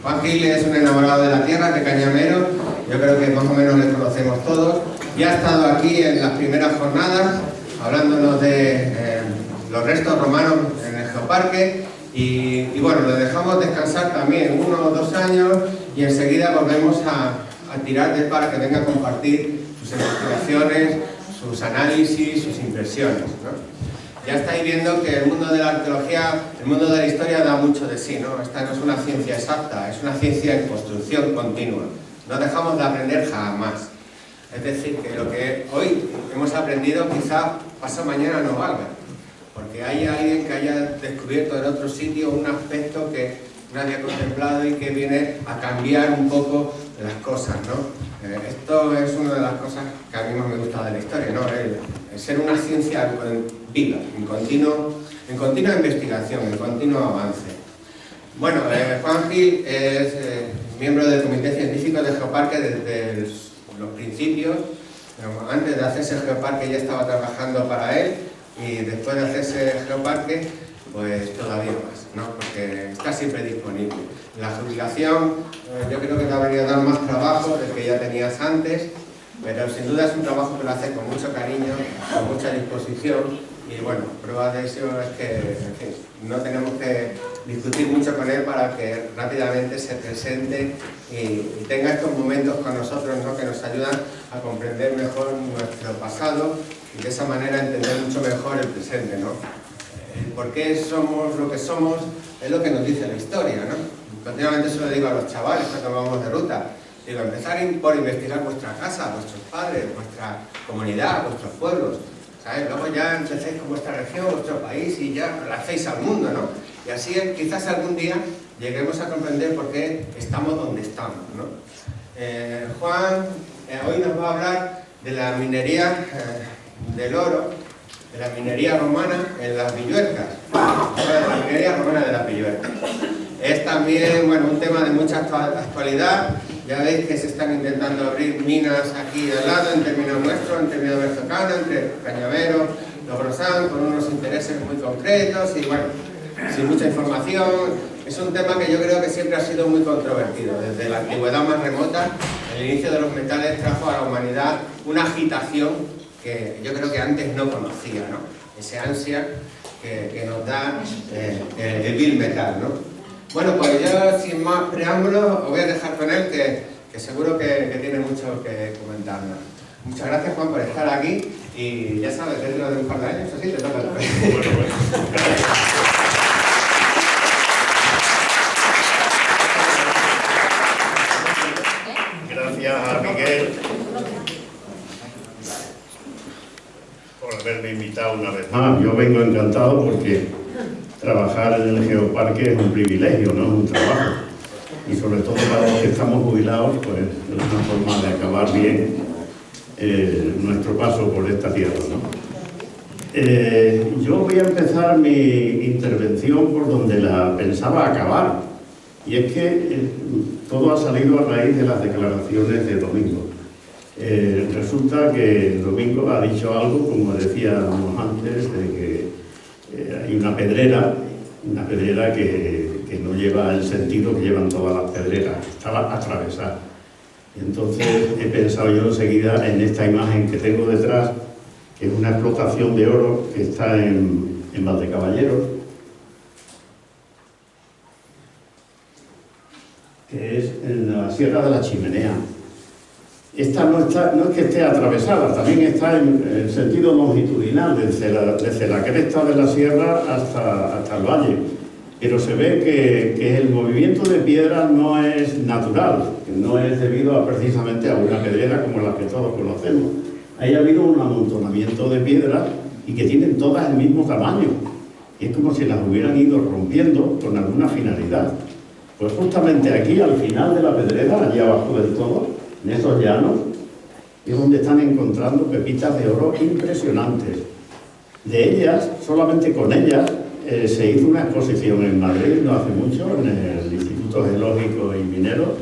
Juan Gil es un enamorado de la tierra, de Cañamero, yo creo que más o menos le conocemos todos. Ya ha estado aquí en las primeras jornadas hablándonos de los restos romanos en el Geoparque y bueno, le dejamos descansar también 1 o 2 años y enseguida volvemos a tirar del para que venga a compartir sus investigaciones, sus análisis, sus impresiones, ¿no? Ya estáis viendo que el mundo de la arqueología, el mundo de la historia da mucho de sí, ¿no? Esta no es una ciencia exacta, es una ciencia en construcción continua. No dejamos de aprender jamás. Es decir, que lo que hoy hemos aprendido quizá pasado mañana no valga, porque hay alguien que haya descubierto en otro sitio un aspecto que nadie ha contemplado y que viene a cambiar un poco las cosas, ¿no? Esto es una de las cosas que a mí más me gusta de la historia, ¿no? El ser una ciencia viva, en continua investigación, en continuo avance. Bueno, Juan Gil es miembro del Comité Científico de Geoparque desde los principios. Antes de hacerse el Geoparque ya estaba trabajando para él y después de hacerse el Geoparque, pues todavía más, ¿no? Porque está siempre disponible. La jubilación yo creo que te habría dado más trabajo del que ya tenías antes, pero sin duda es un trabajo que lo hace con mucho cariño, con mucha disposición y bueno, prueba de eso es que, en fin, no tenemos que discutir mucho con él para que rápidamente se presente y tenga estos momentos con nosotros, ¿no? Que nos ayudan a comprender mejor nuestro pasado y de esa manera entender mucho mejor el presente, ¿no? ¿Por qué somos lo que somos? Es lo que nos dice la historia, ¿no? Continuamente se lo digo a los chavales cuando vamos de ruta. Digo, empezar por investigar vuestra casa, vuestros padres, vuestra comunidad, vuestros pueblos, ¿sabes? Luego ya empecéis con vuestra región, vuestro país y ya lo hacéis al mundo, ¿no? Y así quizás algún día lleguemos a comprender por qué estamos donde estamos, ¿no? Juan hoy nos va a hablar de la minería del oro, de la minería romana en las Villuercas, de la minería romana de las Villuercas. Es también, bueno, un tema de mucha actualidad. Ya veis que se están intentando abrir minas aquí al lado, en términos nuestros, en términos berzocanos, entre Cañamero, Logrosán, con unos intereses muy concretos y, bueno, sin mucha información. Es un tema que yo creo que siempre ha sido muy controvertido. Desde la antigüedad más remota, el inicio de los metales trajo a la humanidad una agitación que yo creo que antes no conocía, ¿no? Ese ansia que nos da el vil metal, ¿no? Bueno, pues yo sin más preámbulos os voy a dejar con él, que seguro que tiene mucho que comentarnos. Muchas gracias, Juan, por estar aquí y ya sabes, dentro de un par de años, así te toca. Gracias a Miguel por haberme invitado una vez más. Yo vengo encantado porque trabajar en el Geoparque es un privilegio, no es un trabajo. Y sobre todo para los que estamos jubilados, pues es una forma de acabar bien nuestro paso por esta tierra, ¿no? Yo voy a empezar mi intervención por donde la pensaba acabar. Y es que todo ha salido a raíz de las declaraciones de Domingo. Resulta que Domingo ha dicho algo, como decíamos antes, de que hay una pedrera que no lleva el sentido que llevan todas las pedreras, está atravesada. Entonces he pensado yo enseguida en esta imagen que tengo detrás, que es una explotación de oro que está en Valdecaballeros, que es en la Sierra de la Chimenea. Esta no es que esté atravesada, también está en sentido longitudinal, desde la cresta de la sierra hasta el valle. Pero se ve que el movimiento de piedra no es natural, que no es debido precisamente a una pedrera como la que todos conocemos. Ahí ha habido un amontonamiento de piedras y que tienen todas el mismo tamaño. Es como si las hubieran ido rompiendo con alguna finalidad. Pues justamente aquí, al final de la pedrera, allí abajo del todo, en esos llanos, es donde están encontrando pepitas de oro impresionantes. De ellas, solamente con ellas, se hizo una exposición en Madrid no hace mucho, en el Instituto Geológico y Minero,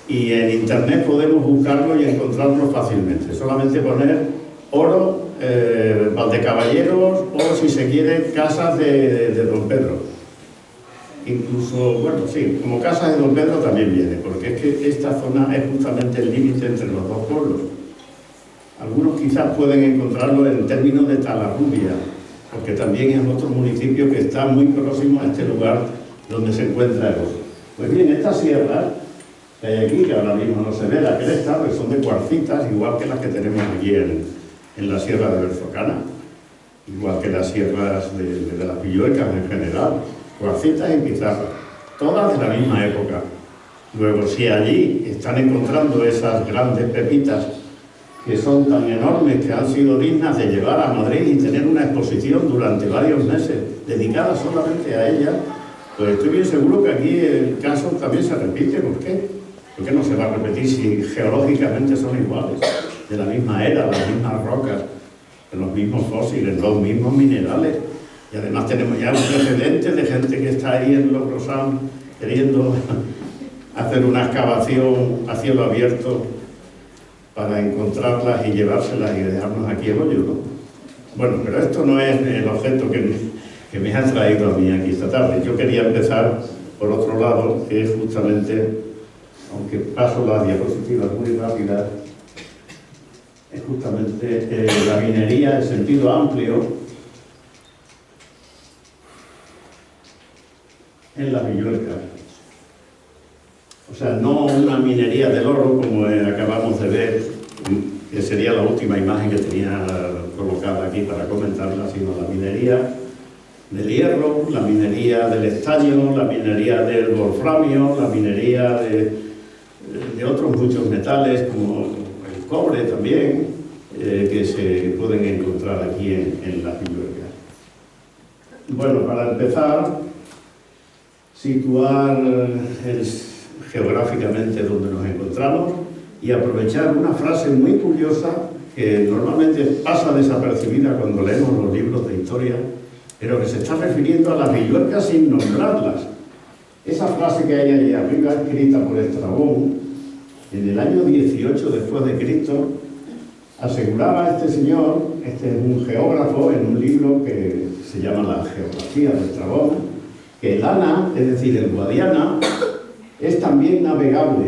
y en internet podemos buscarlo y encontrarlo fácilmente. Solamente poner oro, Valdecaballeros o, si se quiere, casas de Don Pedro. incluso, bueno, sí, como Casa de Don Pedro también viene, porque es que esta zona es justamente el límite entre los dos pueblos. Algunos quizás pueden encontrarlo en términos de Talarrubia, porque también es otro municipio que está muy próximo a este lugar donde se encuentra el oso. Pues bien, estas sierras que hay aquí, que ahora mismo no se ve la cresta, pues son de cuarcitas, igual que las que tenemos aquí en la sierra de Berzocana, igual que las sierras de las Villuecas en general, cuarcitas y pizarras, todas de la misma época. Luego, si allí están encontrando esas grandes pepitas que son tan enormes que han sido dignas de llevar a Madrid y tener una exposición durante varios meses dedicada solamente a ellas, pues estoy bien seguro que aquí el caso también se repite. ¿Por qué? ¿Por qué no se va a repetir si geológicamente son iguales? De la misma era, las mismas rocas, los mismos fósiles, los mismos minerales. Y además tenemos ya un precedente de gente que está ahí en Logrosán queriendo hacer una excavación a cielo abierto para encontrarlas y llevárselas y dejarnos aquí el hoyo, ¿no? Bueno, pero esto no es el objeto que me ha traído a mí aquí esta tarde. Yo quería empezar por otro lado, que es justamente, aunque paso las diapositivas muy rápidas, es justamente la minería en sentido amplio en las Villuercas. O sea, no una minería del oro como acabamos de ver, que sería la última imagen que tenía colocada aquí para comentarla, sino la minería del hierro, la minería del estaño, la minería del wolframio, la minería de otros muchos metales como el cobre también, que se pueden encontrar aquí en las Villuercas. Bueno, para empezar, situar geográficamente donde nos encontramos y aprovechar una frase muy curiosa que normalmente pasa desapercibida cuando leemos los libros de historia, pero que se está refiriendo a las Villuercas sin nombrarlas. Esa frase que hay ahí arriba, escrita por Estrabón, en el año 18 después de Cristo, aseguraba este señor, este es un geógrafo, en un libro que se llama La Geografía de Estrabón, que el Ana, es decir, el Guadiana, es también navegable.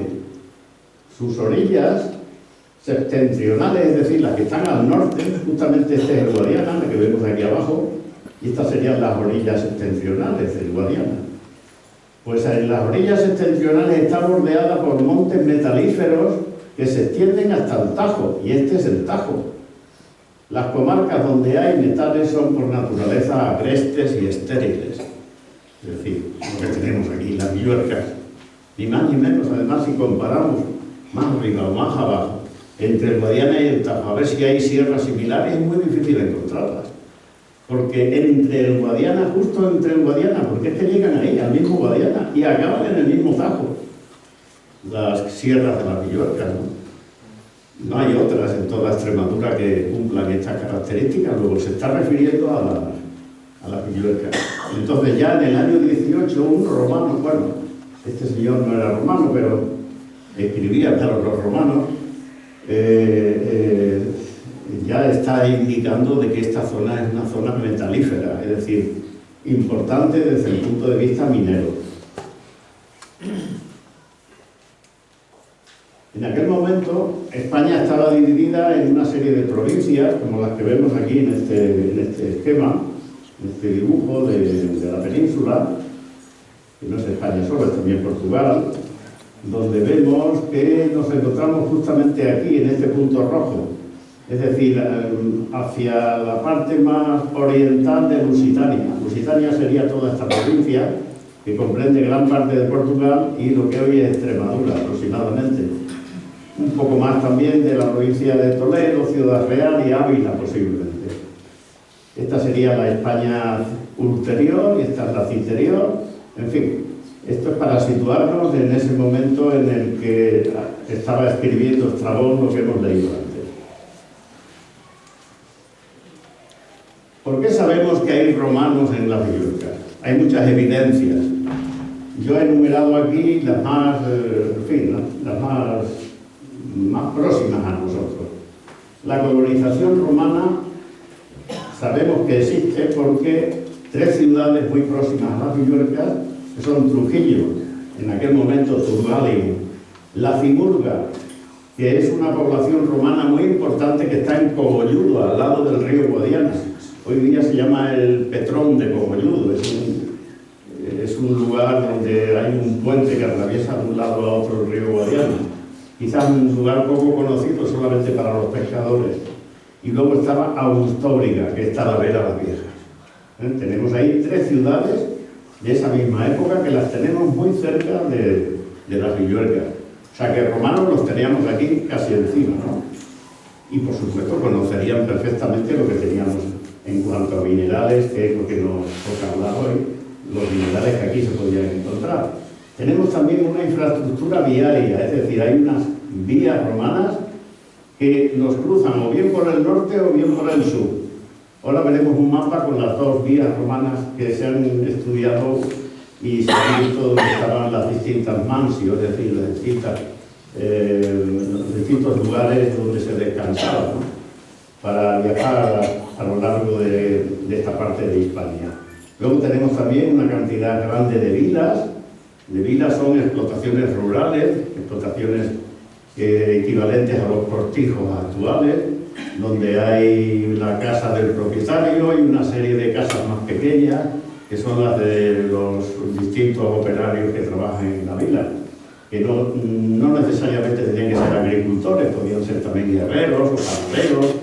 Sus orillas septentrionales, es decir, las que están al norte, justamente este es el Guadiana, la que vemos aquí abajo, y estas serían las orillas septentrionales del Guadiana. Pues en las orillas septentrionales está bordeada por montes metalíferos que se extienden hasta el Tajo, y este es el Tajo. Las comarcas donde hay metales son por naturaleza agrestes y estériles. Es decir, lo que tenemos aquí, las Villuercas, ni más ni menos. Además, si comparamos más arriba o más abajo, entre el Guadiana y el Tajo, a ver si hay sierras similares, es muy difícil encontrarlas. Porque entre el Guadiana, justo entre el Guadiana, porque es que llegan ahí, al mismo Guadiana, y acaban en el mismo Tajo, las sierras de las Villuercas, ¿no? No hay otras en toda Extremadura que cumplan estas características. Luego se está refiriendo a las Villuercas. Entonces ya en el año 18 un romano, bueno, este señor no era romano, pero escribía, claro, los romanos, ya está indicando de que esta zona es una zona metalífera, es decir, importante desde el punto de vista minero. En aquel momento España estaba dividida en una serie de provincias, como las que vemos aquí en este esquema, en este dibujo de la península, que no es España solo, es también Portugal, donde vemos que nos encontramos justamente aquí, en este punto rojo, es decir, hacia la parte más oriental de Lusitania. Lusitania sería toda esta provincia, que comprende gran parte de Portugal y lo que hoy es Extremadura, aproximadamente. Un poco más también de la provincia de Toledo, Ciudad Real y Ávila, posiblemente. Esta sería la España ulterior y esta es la citerior. En fin, esto es para situarnos en ese momento en el que estaba escribiendo Estrabón lo que hemos leído antes. ¿Por qué sabemos que hay romanos en las Villuercas? Hay muchas evidencias. Yo he enumerado aquí las más, en fin, ¿no?, las más próximas a nosotros. La colonización romana sabemos que existe porque 3 ciudades muy próximas a las Villuercas que son Trujillo, en aquel momento Turmalio, La Cimurga, que es una población romana muy importante que está en Cogolludo, al lado del río Guadiana. Hoy día se llama el Petrón de Cogolludo, es un lugar donde hay un puente que atraviesa de un lado a otro el río Guadiana. Quizás un lugar poco conocido solamente para los pescadores. Y luego estaba Augustóbriga, que es Talavera la Vieja. Tenemos ahí 3 ciudades de esa misma época que las tenemos muy cerca de las Villuercas. O sea que romanos los teníamos aquí casi encima, ¿no? Y por supuesto conocerían perfectamente lo que teníamos en cuanto a minerales, que es lo que nos toca hablar hoy, los minerales que aquí se podían encontrar. Tenemos también una infraestructura viaria, es decir, hay unas vías romanas que nos cruzan o bien por el norte o bien por el sur. Ahora veremos un mapa con las 2 vías romanas que se han estudiado y se ha visto dónde estaban las distintas mansios, es decir, los distintos lugares donde se descansaba, ¿no?, para viajar a lo largo de esta parte de Hispania. Luego tenemos también una cantidad grande de vilas. De vilas son explotaciones rurales, explotaciones equivalentes a los cortijos actuales, donde hay la casa del propietario y una serie de casas más pequeñas, que son las de los distintos operarios que trabajan en la vila, que no necesariamente tenían que ser agricultores, podían ser también guerreros o panaderos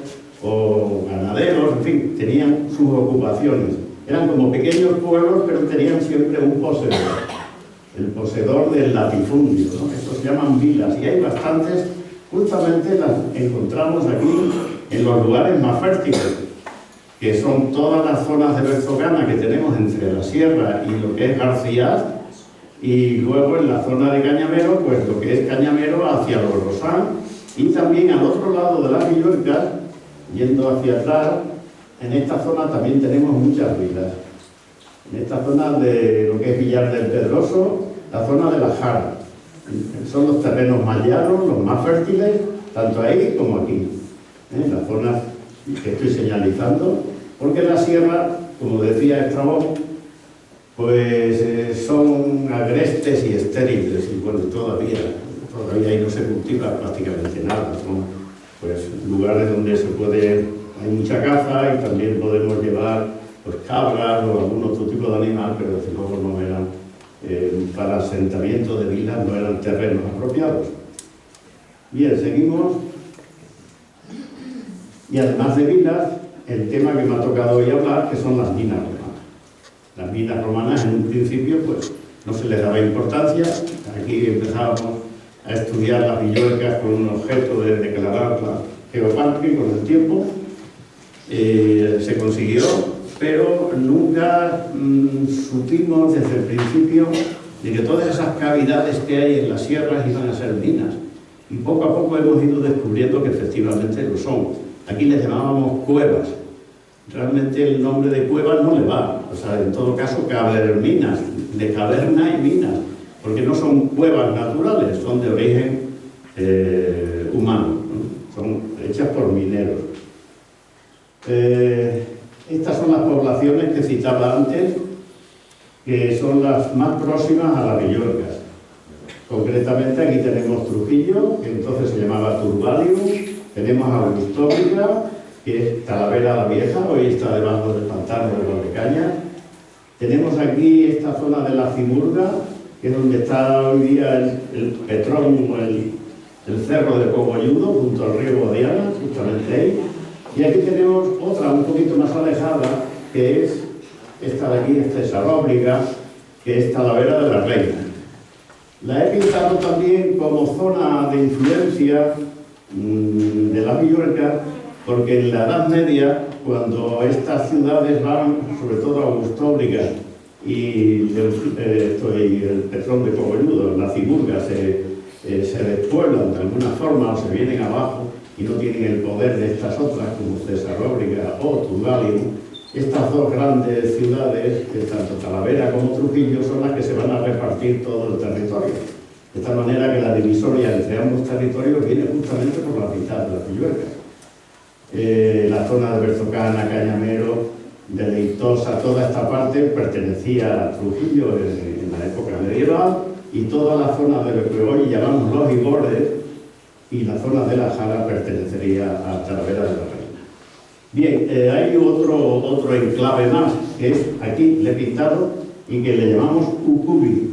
o ganaderos, en fin, tenían sus ocupaciones. Eran como pequeños pueblos, pero tenían siempre un poseedor, el poseedor del latifundio, ¿no? Estos se llaman vilas, y hay bastantes, justamente las encontramos aquí en los lugares más fértiles, que son todas las zonas de Berzocana que tenemos entre la sierra y lo que es García, y luego en la zona de Cañamero, pues lo que es Cañamero hacia los Rosán, y también al otro lado de las Villuercas, yendo hacia atrás, en esta zona también tenemos muchas vilas. En esta zona de lo que es Villar del Pedroso, la zona de la Jara. Son los terrenos más llanos, los más fértiles, tanto ahí como aquí. Las zonas que estoy señalizando, porque la sierra, como decía Estrabón, pues son agrestes y estériles, y bueno, todavía ahí no se cultiva prácticamente nada. Son pues lugares donde hay mucha caza, y también podemos llevar pues cabras o algún otro tipo de animal, pero desde luego no eran para asentamiento de vilas, no eran terrenos apropiados. Bien, seguimos. Y además de vilas, el tema que me ha tocado hoy hablar, que son las minas romanas. Las minas romanas en un principio pues no se les daba importancia. Aquí empezábamos a estudiar las Villuercas con un objeto de declararla geoparque con el tiempo. Se consiguió, pero nunca supimos desde el principio de que todas esas cavidades que hay en las sierras iban a ser minas. Y poco a poco hemos ido descubriendo que efectivamente lo son. Aquí les llamábamos cuevas. Realmente el nombre de cueva no le va. O sea, en todo caso, caverminas, de caverna y minas, porque no son cuevas naturales, son de origen humano, ¿no? Son hechas por mineros. Estas son las poblaciones que citaba antes, que son las más próximas a las Villuercas. Concretamente aquí tenemos Trujillo, que entonces se llamaba Turbalio, tenemos Augustóbriga, que es Talavera la Vieja, hoy está debajo del pantano de Valdecañas. Tenemos aquí esta zona de la Cimurga, que es donde está hoy día el Petrón, el cerro de Cogolludo, junto al río Guadiana, justamente ahí. Y aquí tenemos otra un poquito más alejada, que es esta de aquí, esta es Saróbriga, que es Talavera de la Reina. La he pintado también como zona de influencia de la Villuerca, porque en la Edad Media, cuando estas ciudades van, sobre todo Augustóbriga y el Petrón de Cogolludo, la Cimurga, se despueblan de alguna forma o se vienen abajo y no tienen el poder de estas otras, como Cesaróbriga o Turbalio. Estas 2 grandes ciudades, tanto Talavera como Trujillo, son las que se van a repartir todo el territorio. De tal manera que la divisoria entre ambos territorios viene justamente por la mitad de las Villuercas. La zona de Berzocana, Cañamero, de Leitosa, toda esta parte pertenecía a Trujillo en la época medieval, y toda la zona de lo que hoy llamamos los Ibores y la zona de la Jara pertenecería a Talavera de la Reina. Bien, hay otro enclave más, que es aquí, le he pintado, y que le llamamos Ucubi.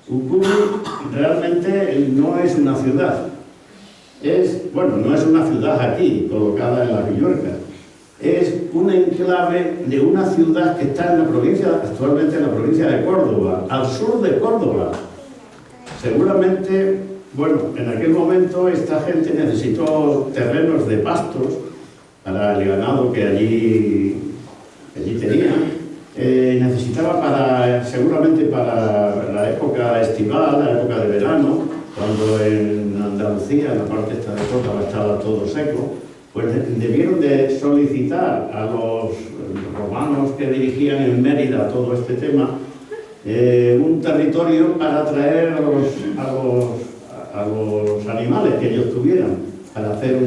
Ucubi realmente no es una ciudad. No es una ciudad aquí, colocada en la Villuerca. Es un enclave de una ciudad que está en la provincia, actualmente en la provincia de Córdoba, al sur de Córdoba. Seguramente, en aquel momento esta gente necesitó terrenos de pastos para el ganado que allí tenían. Necesitaba seguramente para la época estival, la época de verano, cuando en Andalucía, en la parte esta de Córdoba, estaba todo seco, pues debieron de solicitar a los romanos que dirigían en Mérida todo este tema un territorio para atraer a los animales que ellos tuvieran, para hacer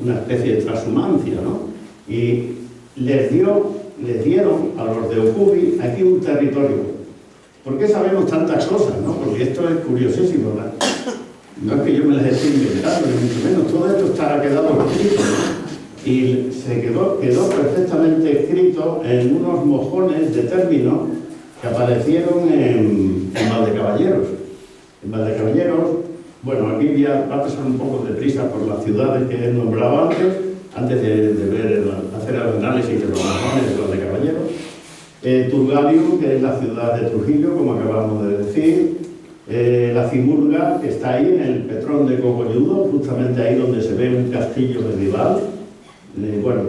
una especie de transhumancia, ¿no? Y les dieron a los de Ucubi aquí un territorio. ¿Por qué sabemos tantas cosas, no? Porque esto es curiosísimo, ¿verdad? No es que yo me las esté inventando, ni mucho menos. Todo esto ha quedado escrito, ¿no? Y quedó perfectamente escrito en unos mojones de términos que aparecieron en Valdecaballeros. En Valdecaballeros, aquí va a pasar un poco de prisa por las ciudades que he nombrado antes de hacer el análisis de los mojones de Valdecaballeros. Turgalium, que es la ciudad de Trujillo, como acabamos de decir. La Cimurga, que está ahí en el Petrón de Cogolludo, justamente ahí donde se ve un castillo medieval.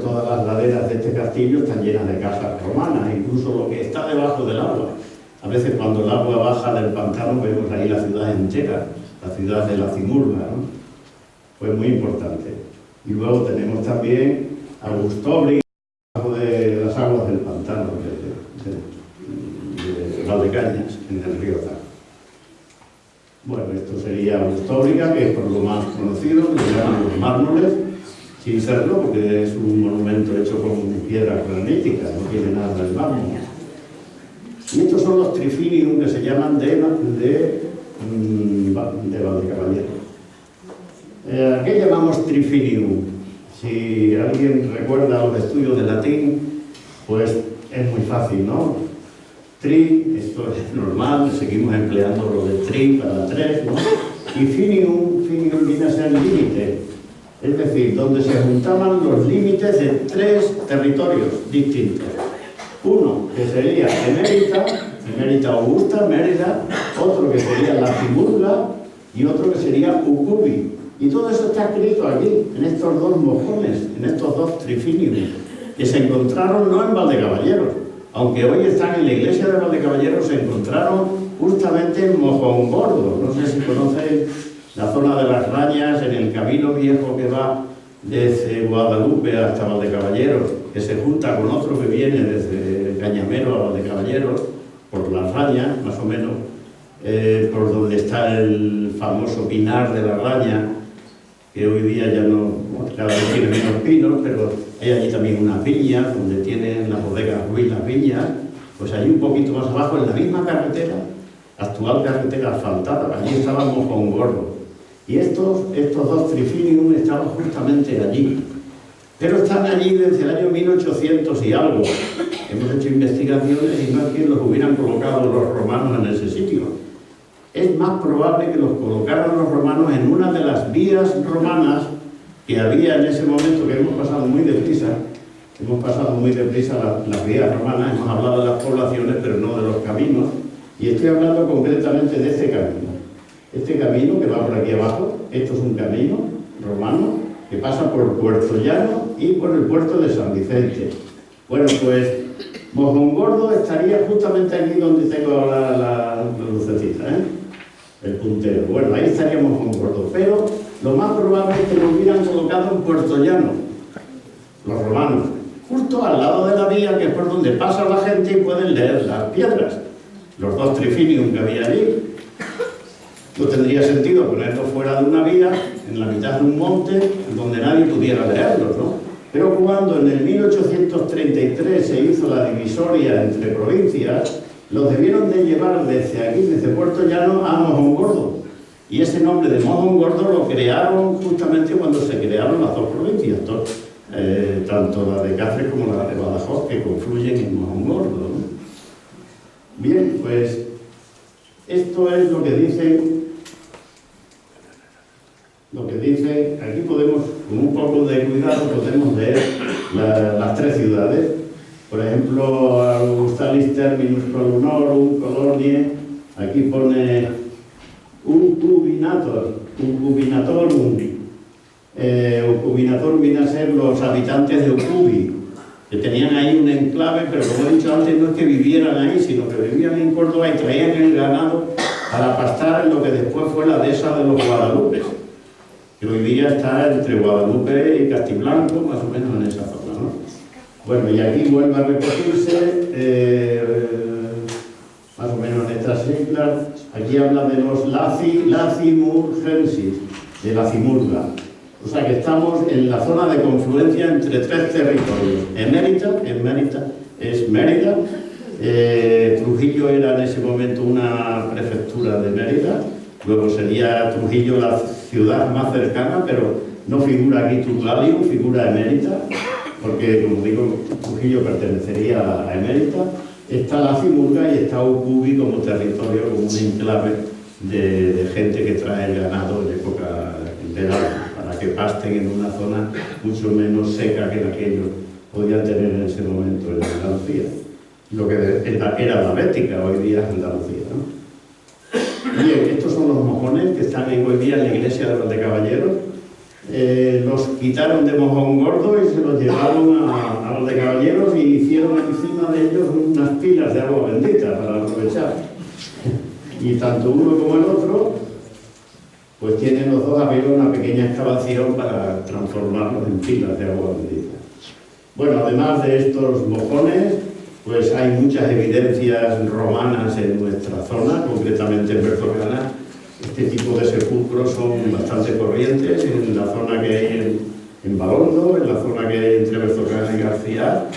Todas las laderas de este castillo están llenas de casas romanas, incluso lo que está debajo del agua. A veces cuando el agua baja del pantano vemos ahí la ciudad entera, la ciudad de la Cimurga, ¿no? Pues muy importante. Y luego tenemos también Augustobri, debajo de las aguas del pantano de Valdecañas, en el río Tajo. Esto sería Augustóbrica, que es por lo más conocido, que se llaman los mármoles, sin serlo, porque es un monumento hecho con piedra granítica, no tiene nada de mármol. Y estos son los trifinium que se llaman de Valdecaballeros. ¿A qué llamamos trifinium? Si alguien recuerda los estudios de latín, pues es muy fácil, ¿no? Tri, esto es normal, seguimos empleando lo de tri para tres, ¿no? Y finium viene a ser límite, es decir, donde se juntaban los límites de tres territorios distintos. Uno, que sería Emérita Augusta, Mérida, otro que sería la Cimurga y otro que sería Ucubi. Y todo eso está escrito aquí, en estos dos mojones, en estos dos trifinium, que se encontraron no en Valdecaballeros, aunque hoy están en la iglesia de Valdecaballeros, se encontraron justamente en Mojongordo. No sé si conocéis la zona de las Rañas, en el camino viejo que va desde Guadalupe hasta Valdecaballeros, que se junta con otro que viene desde Cañamero a Valdecaballeros, por las Rañas, más o menos, por donde está el famoso Pinar de la Raña, que hoy día ya no, cada vez tiene menos pinos, pero hay allí también unas viñas, donde tienen las bodegas Ruiz las viñas, pues allí un poquito más abajo, en la misma carretera, actual carretera asfaltada, allí estábamos Mojongordo. Y estos dos trifinium estaban justamente allí, pero están allí desde el año 1800 y algo. Hemos hecho investigaciones y no es que los hubieran colocado los romanos en ese sitio. Es más probable que los colocaran los romanos en una de las vías romanas que había en ese momento, que hemos pasado muy deprisa las vías romanas, hemos hablado de las poblaciones, pero no de los caminos, y estoy hablando concretamente de este camino. Este camino que va por aquí abajo, esto es un camino romano que pasa por Puerto Llano y por el puerto de San Vicente. Pues Mojongordo estaría justamente aquí donde tengo ahora la lucecita, el puntero. Ahí estaríamos Mojongordo, pero lo más probable es que lo hubieran colocado en Puerto Llano, los romanos, justo al lado de la vía, que es por donde pasa la gente y pueden leer las piedras, los dos trifinium que había allí. No tendría sentido ponerlo fuera de una vía, en la mitad de un monte, donde nadie pudiera leerlos, ¿no? Pero cuando en el 1833 se hizo la divisoria entre provincias, los debieron de llevar desde aquí, desde Puerto Llano, a Mojongordo. Y ese nombre de Mojongordo lo crearon justamente cuando se crearon las dos provincias, tanto la de Cáceres como la de Badajoz, que confluyen en Mojongordo, ¿no? Bien, pues esto es lo que dicen. Aquí podemos, con un poco de cuidado, podemos leer las tres ciudades. Por ejemplo, Augustalis Terminus Colonorum, Colonie, aquí pone Ucubinatorum. Ucubinatorum viene a ser los habitantes de Ucubi, que tenían ahí un enclave, pero como he dicho antes, no es que vivieran ahí, sino que vivían en Córdoba y traían el ganado para pastar en lo que después fue la dehesa de los Guadalupes, que hoy día está entre Guadalupe y Castiblanco, más o menos en esa zona, ¿no? Bueno, y aquí vuelve a repetirse, más o menos en estas siglas. Aquí habla de los Lacimurgensis, de la Cimurga. O sea que estamos en la zona de confluencia entre tres territorios. Emérita es Mérida. Trujillo era en ese momento una prefectura de Mérida. Luego sería Trujillo la ciudad más cercana, pero no figura aquí Turgalium, figura Emérita, porque, como digo, Trujillo pertenecería a Emérita. Está la Cimurga y está Ucubi como territorio, como un enclave de gente que trae el ganado en época de verano, para que pasten en una zona mucho menos seca que la que ellos podían tener en ese momento en Andalucía. Lo que era la Bética, hoy día es Andalucía, ¿no? Bien, estos son los mojones que están hoy día en la iglesia de Valdecaballeros. Los quitaron de Mojongordo y se los llevaron a Valdecaballeros y hicieron encima de ellos unas pilas de agua bendita para aprovechar. Y tanto uno como el otro, pues tienen los dos habido una pequeña excavación para transformarlos en pilas de agua bendita. Bueno, además de estos mojones, pues hay muchas evidencias romanas en nuestra zona, concretamente en Bertocana. Este tipo de sepulcros son bastante corrientes en la zona que hay en Balondo, en la zona que hay entre Bertocana y García.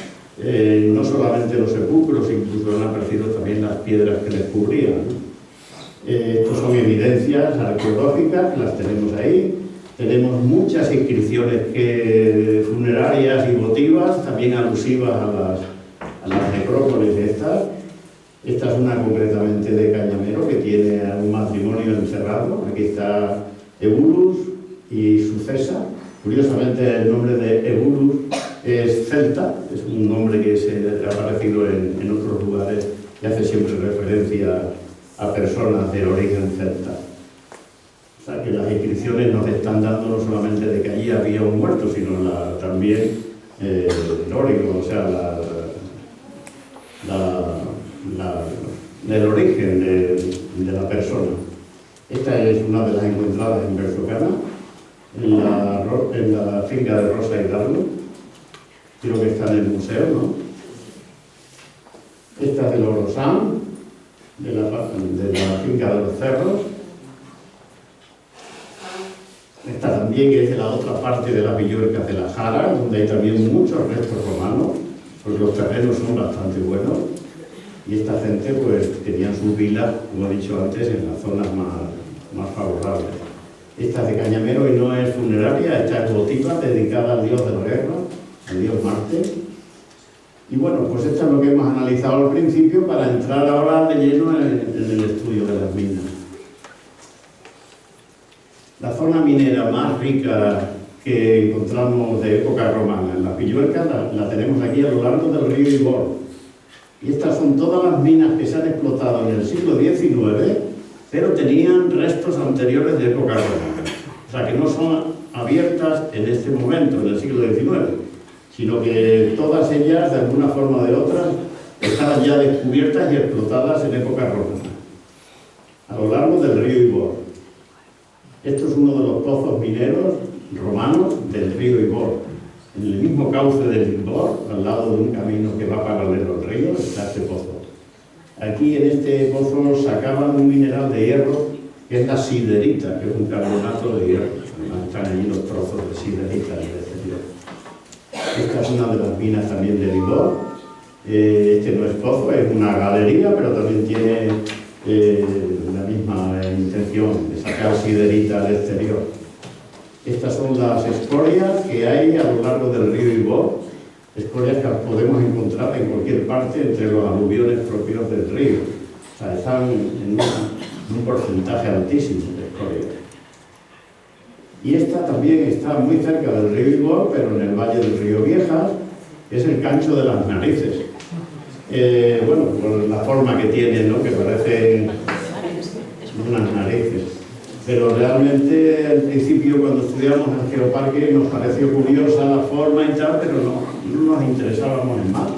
No solamente los sepulcros, incluso han aparecido también las piedras que les cubrían, ¿no? Estos son evidencias arqueológicas, las tenemos ahí. Tenemos muchas inscripciones funerarias y votivas, también alusivas a las necrópolis estas. Esta es una concretamente de Cañamero, que tiene un matrimonio encerrado. Aquí está Eulus y Sucesa. Curiosamente, el nombre de Eulus es celta, es un nombre que se ha aparecido en otros lugares y hace siempre referencia a personas de origen celta. O sea que las inscripciones nos están dando no solamente de que allí había un muerto, sino también dórico, o sea, del origen de la persona. Esta es una de las encontradas en Bertocana, en la finca de Rosa Hidalgo. Creo que está en el museo, ¿no? Esta es de Lorosán, de la finca de los Cerros. Esta también es de la otra parte de las Villuercas de la Jara, donde hay también muchos restos romanos, porque los terrenos son bastante buenos. Y esta gente pues tenían sus vilas, como he dicho antes, en las zonas más favorables. Esta es de Cañamero y no es funeraria, esta es votiva, dedicada al dios de la guerra, al dios Marte. Y bueno, pues esto es lo que hemos analizado al principio para entrar ahora de lleno en el estudio de las minas. La zona minera más rica que encontramos de época romana en las Villuercas la tenemos aquí a lo largo del río Ibor. Y estas son todas las minas que se han explotado en el siglo XIX, pero tenían restos anteriores de época romana. O sea, que no son abiertas en este momento, en el siglo XIX, sino que todas ellas, de alguna forma o de otra, estaban ya descubiertas y explotadas en época romana, a lo largo del río Ibor. Esto es uno de los pozos mineros romanos del río Ibor. En el mismo cauce del Ibor, al lado de un camino que va paralelo al río, está este pozo. Aquí en este pozo sacaban un mineral de hierro, que es la siderita, que es un carbonato de hierro. Además están allí los trozos de siderita de este tipo. Esta es una de las minas también del Ibor. Este no es pozo, es una galería, pero también tiene la misma intención de sacar siderita al exterior. Estas son las escorias que hay a lo largo del río Ibor, escorias que podemos encontrar en cualquier parte entre los aluviones propios del río. O sea, están en un porcentaje altísimo de escorias. Y esta también está muy cerca del río Ibor, pero en el valle del río Viejas, es el Cancho de las Narices. Bueno, por la forma que tiene, ¿no? Que parecen unas narices. Pero realmente al principio cuando estudiamos el geoparque nos pareció curiosa la forma y tal, pero no nos interesábamos en más.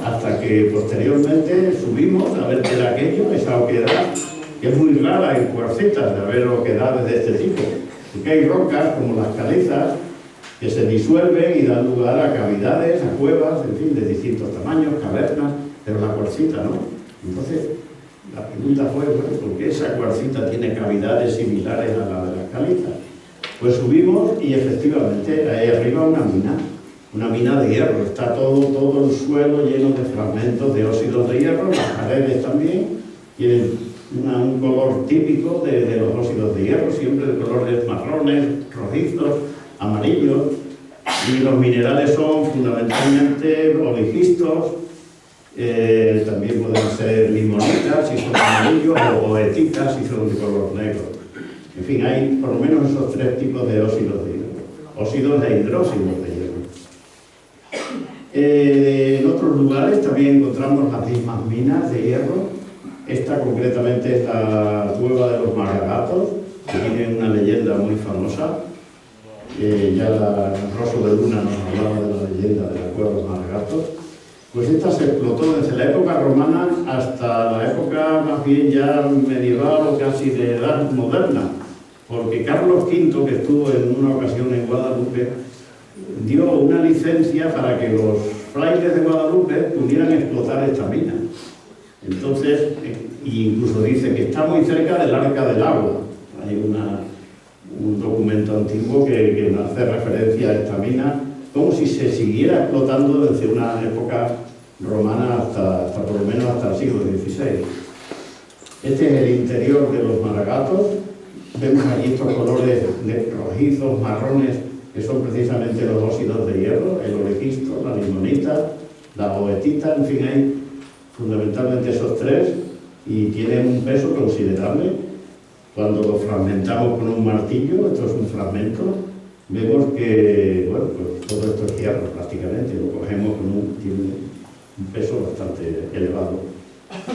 Hasta que posteriormente subimos a ver qué era aquello, esa oquedad, que es muy rara en cuarcitas de haber oquedades de este tipo. Porque hay rocas como las calizas que se disuelven y dan lugar a cavidades, a cuevas, en fin, de distintos tamaños, cavernas, pero la cuarcita no. Entonces, la pregunta fue, bueno, ¿por qué esa cuarcita tiene cavidades similares a la de las calizas? Pues subimos y efectivamente hay arriba una mina de hierro. Está todo el suelo lleno de fragmentos de óxidos de hierro, las paredes también tienen un color típico de los óxidos de hierro, siempre de colores marrones, rojizos, amarillos, y los minerales son fundamentalmente oligistos, también pueden ser limonitas si son amarillos o goetitas si son de color negro. En fin, hay por lo menos esos tres tipos de óxidos de hierro, óxidos e hidróxidos de hierro. En otros lugares también encontramos las mismas minas de hierro. Esta concretamente es la cueva de los Maragatos, que tiene una leyenda muy famosa. Ya Rosso de Luna nos hablaba de la leyenda de la cueva de los Maragatos. Pues esta se explotó desde la época romana hasta la época más bien ya medieval o casi de edad moderna, porque Carlos V, que estuvo en una ocasión en Guadalupe, dio una licencia para que los frailes de Guadalupe pudieran explotar esta mina. Entonces, incluso dice que está muy cerca del Arca del Agua. Hay un documento antiguo que hace referencia a esta mina, como si se siguiera explotando desde una época romana hasta por lo menos hasta el siglo XVI. Este es el interior de los Maragatos. Vemos allí estos colores rojizos, marrones, que son precisamente los óxidos de hierro, el olequisto, la limonita, la goetita, en fin, hay fundamentalmente esos tres y tienen un peso considerable. Cuando lo fragmentamos con un martillo, esto es un fragmento, vemos que, bueno, pues todo esto es hierro prácticamente, lo cogemos tiene un peso bastante elevado.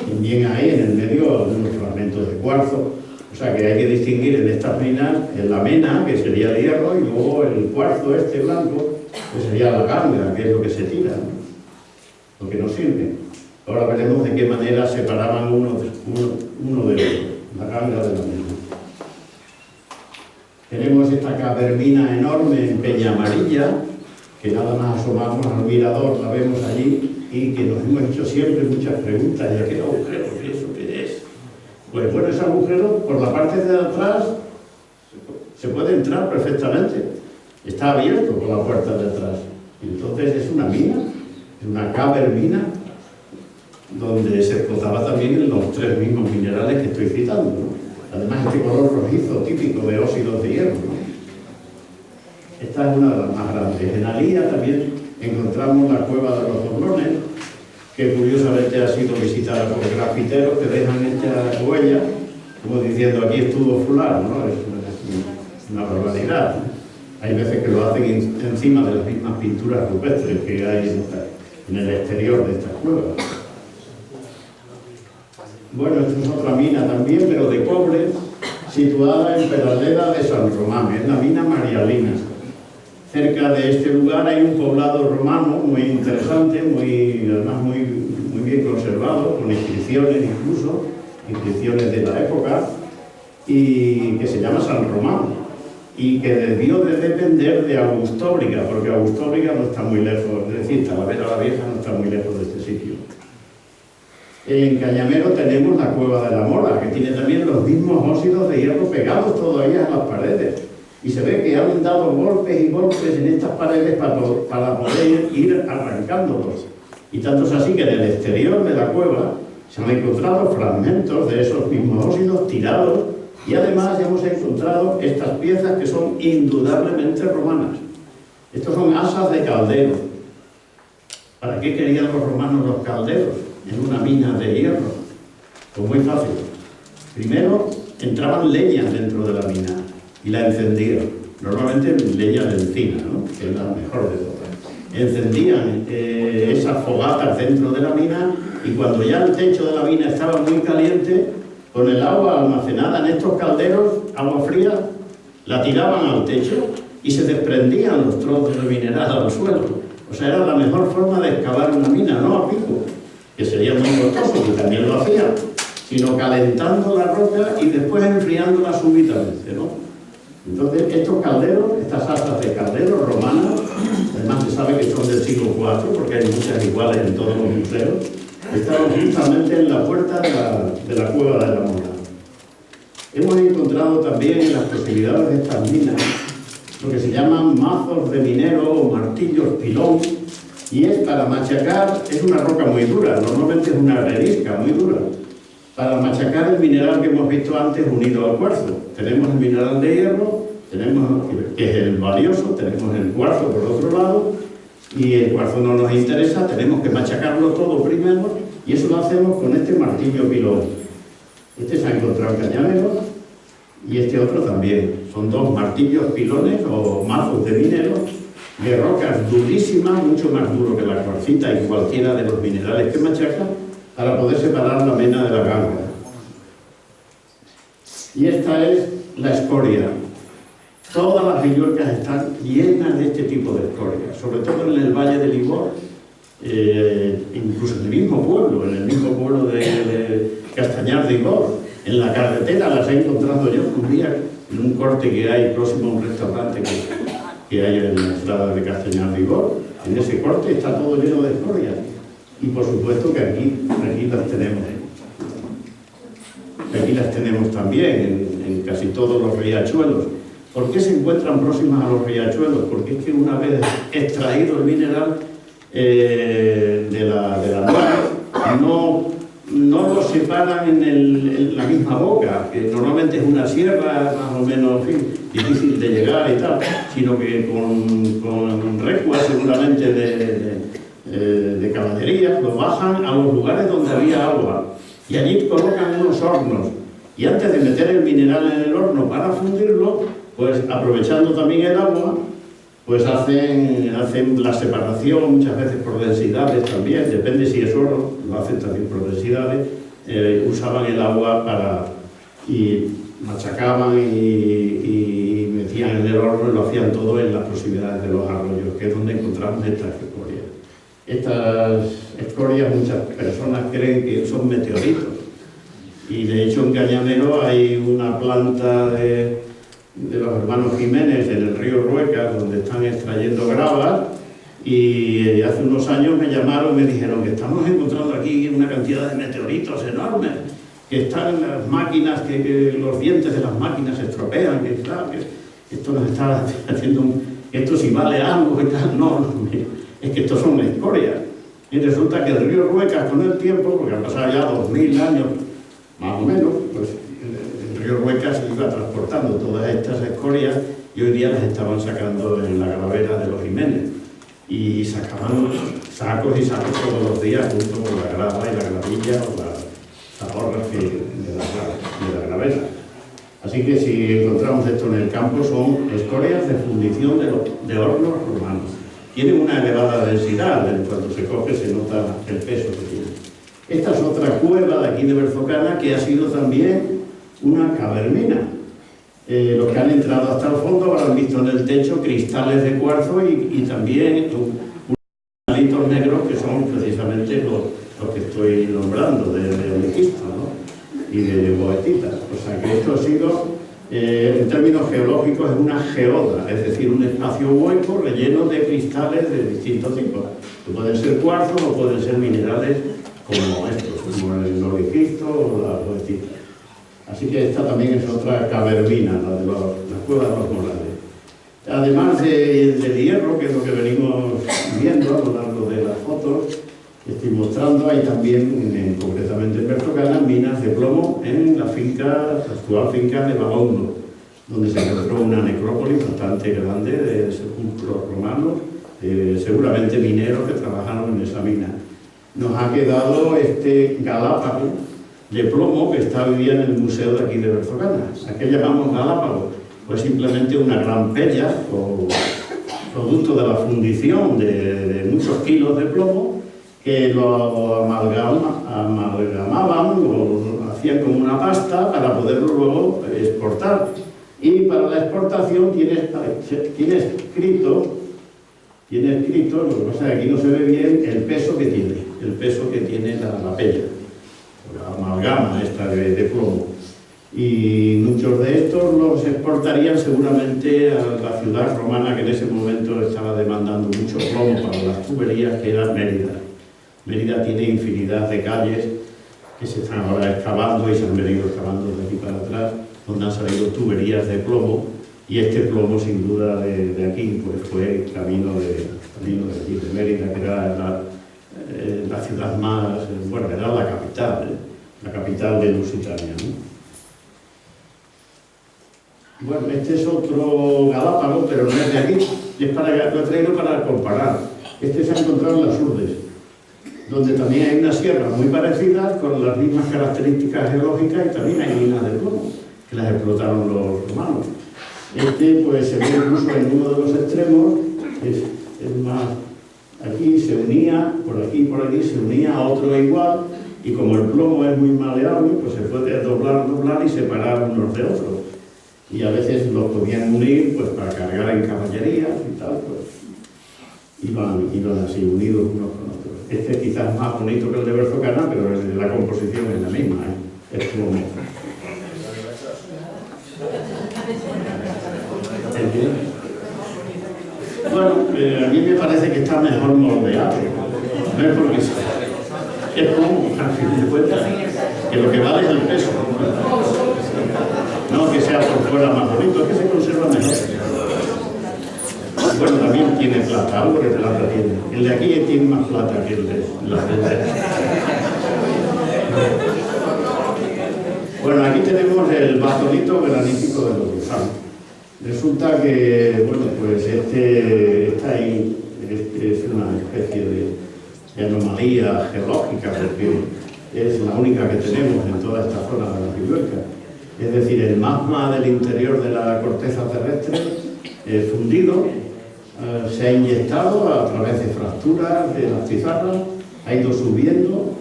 También hay en el medio algunos fragmentos de cuarzo, o sea que hay que distinguir en estas minas la mena, que sería el hierro, y luego el cuarzo este blanco, que sería la ganga, que es lo que se tira, ¿no? Lo que nos sirve. Ahora veremos de qué manera separaban uno de otro, la ganga de la mena. Tenemos esta cavermina enorme en Peña Amarilla, que nada más asomamos al mirador, la vemos allí, y que nos hemos hecho siempre muchas preguntas, ¿y aquel agujero eso qué es? Pues bueno, ese agujero, por la parte de atrás, se puede entrar perfectamente. Está abierto por la puerta de atrás. Entonces es una mina, es una cavermina, donde se explotaba también los tres mismos minerales que estoy citando, ¿no? Además, este color rojizo típico de óxidos de hierro, ¿no? Esta es una de las más grandes. En Alía también encontramos la cueva de los Doblones, que curiosamente ha sido visitada por grafiteros que dejan esta huella, como diciendo aquí estuvo fulano, ¿no? Es una barbaridad, ¿no? Hay veces que lo hacen encima de las mismas pinturas rupestres que hay en el exterior de estas cuevas. Bueno, esto es otra mina también, pero de cobre, situada en Peraleda de San Román, es la mina Marialina. Cerca de este lugar hay un poblado romano muy interesante, además muy bien conservado, con inscripciones incluso, inscripciones de la época, y que se llama San Román, y que debió de depender de Augustóbriga, porque Augustóbriga no está muy lejos, es decir, Talavera la Vieja no está muy lejos de este sitio. En Cañamero tenemos la Cueva de la Mora, que tiene también los mismos óxidos de hierro pegados todavía a las paredes. Y se ve que han dado golpes y golpes en estas paredes para poder ir arrancándolos. Y tanto es así que en el exterior de la cueva se han encontrado fragmentos de esos mismos óxidos tirados y además hemos encontrado estas piezas que son indudablemente romanas. Estos son asas de caldero. ¿Para qué querían los romanos los calderos en una mina de hierro? Pues muy fácil. Primero, entraban leña dentro de la mina y la encendían. Normalmente leña de encina, ¿no? Que es la mejor de todas. Encendían esas fogatas dentro de la mina y cuando ya el techo de la mina estaba muy caliente, con el agua almacenada en estos calderos, agua fría, la tiraban al techo y se desprendían los trozos de mineral al suelo. O sea, era la mejor forma de excavar una mina, no a pico, que sería muy costoso, que también lo hacían, sino calentando la roca y después enfriándola súbitamente, ¿no? Entonces, estos calderos, estas asas de calderos romanas, además se sabe que son del siglo IV, porque hay muchas iguales en todos los museos, estaban justamente en la puerta de la cueva de la Mora. Hemos encontrado también en las proximidades de estas minas lo que se llaman mazos de minero o martillos pilón, y es para machacar, es una roca muy dura, normalmente es una arenisca muy dura, para machacar el mineral que hemos visto antes unido al cuarzo. Tenemos el mineral de hierro, tenemos, que es el valioso, tenemos el cuarzo por otro lado, y el cuarzo no nos interesa, tenemos que machacarlo todo primero, y eso lo hacemos con este martillo pilón. Este se ha encontrado en Cañamero, y este otro también. Son dos martillos pilones o mazos de minero, de rocas durísimas, mucho más duro que la cuarcita y cualquiera de los minerales que machaca, para poder separar la mena de la ganga. Y esta es la escoria. Todas las villuercas están llenas de este tipo de escoria, sobre todo en el Valle del Ibor, incluso en el mismo pueblo de Castañar de Ibor. En la carretera las he encontrado yo un día en un corte que hay próximo a un restaurante que hay en la entrada de Castañar de Ibor. En ese corte está todo lleno de escoria. Y por supuesto que aquí las tenemos. Aquí las tenemos también en casi todos los riachuelos. ¿Por qué se encuentran próximas a los riachuelos? Porque es que una vez extraído el mineral de la nuez, no lo separan en la misma boca, que normalmente es una sierra más o menos, en fin, difícil de llegar y tal, sino que con recuas seguramente de caballerías lo bajan a los lugares donde había agua y allí colocan unos hornos y antes de meter el mineral en el horno para fundirlo, pues aprovechando también el agua, pues hacen la separación muchas veces por densidades también, depende si es oro, lo hacen también por densidades, usaban el agua y machacaban y metían en el horno y lo hacían todo en las proximidades de los arroyos, que es donde encontramos estas escorias. Estas escorias muchas personas creen que son meteoritos y de hecho en Cañamero hay una planta de los hermanos Jiménez en el río Ruecas donde están extrayendo gravas y hace unos años me llamaron y me dijeron que estamos encontrando aquí una cantidad de meteoritos enormes, que están en las máquinas, que los dientes de las máquinas se estropean, que esto nos está haciendo, esto si vale algo y tal, no, es que estos son escorias. Y resulta que el río Ruecas con el tiempo, porque han pasado ya 2000 años, más o menos, pues el río Ruecas se iba transportando todas estas escorias y hoy día las estaban sacando en la gravera de los Jiménez. Y sacaban sacos y sacos todos los días junto con la grava y la gravilla o las ahorras de la gravera. Así que si encontramos esto en el campo son escorias de fundición de hornos romanos. Tienen una elevada densidad, en cuanto se coge se nota el peso que tiene. Esta es otra cueva de aquí de Berzocana que ha sido también una cavermina. Los que han entrado hasta el fondo habrán visto en el techo cristales de cuarzo y también unos palitos negros que son precisamente los que estoy nombrando, de ametista, ¿no? Y de boetita. O sea que esto ha sido, en términos geológicos, es una geoda, es decir, un espacio hueco relleno de cristales de distintos tipos. Que pueden ser cuarzos o pueden ser minerales como estos, como el noricristo o la boetita. Así que esta también es otra cavermina, la cueva de los Morales. Además del hierro, que es lo que venimos viendo a lo largo de las fotos, Estoy mostrando ahí también, concretamente en Bertocana, minas de plomo en la actual finca de Bagondo, donde se encontró una necrópolis bastante grande de sepulcros romanos, seguramente mineros que trabajaron en esa mina. Nos ha quedado este galápago de plomo que está hoy día en el museo de aquí de Bertocana. ¿A qué llamamos galápago? Pues simplemente una gran pella, o producto de la fundición de muchos kilos de plomo, que lo amalgamaban o hacían como una pasta para poderlo luego exportar. Y para la exportación tiene escrito, lo que pasa es que aquí no se ve bien el peso que tiene la pella, la amalgama esta de plomo. Y muchos de estos los exportarían seguramente a la ciudad romana que en ese momento estaba demandando mucho plomo para las tuberías, que era Mérida. Mérida tiene infinidad de calles que se están ahora excavando y se han venido excavando de aquí para atrás, donde han salido tuberías de plomo, y este plomo sin duda de aquí pues fue camino de aquí, de Mérida, que era la ciudad más, bueno, era la capital de Lusitania, ¿no? Bueno, este es otro galápago, pero no es de aquí, lo he traído para comparar. Este se ha encontrado en las Urdes, donde también hay una sierra muy parecida, con las mismas características geológicas, y también hay minas de plomo, que las explotaron los romanos. Este pues se ve incluso en uno de los extremos, es más, aquí se unía, por aquí y por aquí se unía a otro igual, y como el plomo es muy maleable, pues se puede doblar y separar unos de otros. Y a veces los podían unir pues para cargar en caballerías y tal, pues iban así unidos unos con otros. Este quizás es más bonito que el de Bertocana, pero la composición es la misma, es plomo. Bueno, a mí me parece que está mejor moldeado, no es porque es plomo, al fin de cuentas, que lo que vale es el peso. No que sea por fuera más bonito, es que se conserva mejor. Bueno, también tiene plata, algo de plata tiene. El de aquí tiene más plata que el de la gente. Bueno, aquí tenemos el batolito granítico de los gusanos. Resulta que, bueno, pues este es una especie de anomalía geológica, porque es la única que tenemos en toda esta zona de la Ribera. Es decir, el magma del interior de la corteza terrestre fundido se ha inyectado a través de fracturas de las pizarras, ha ido subiendo,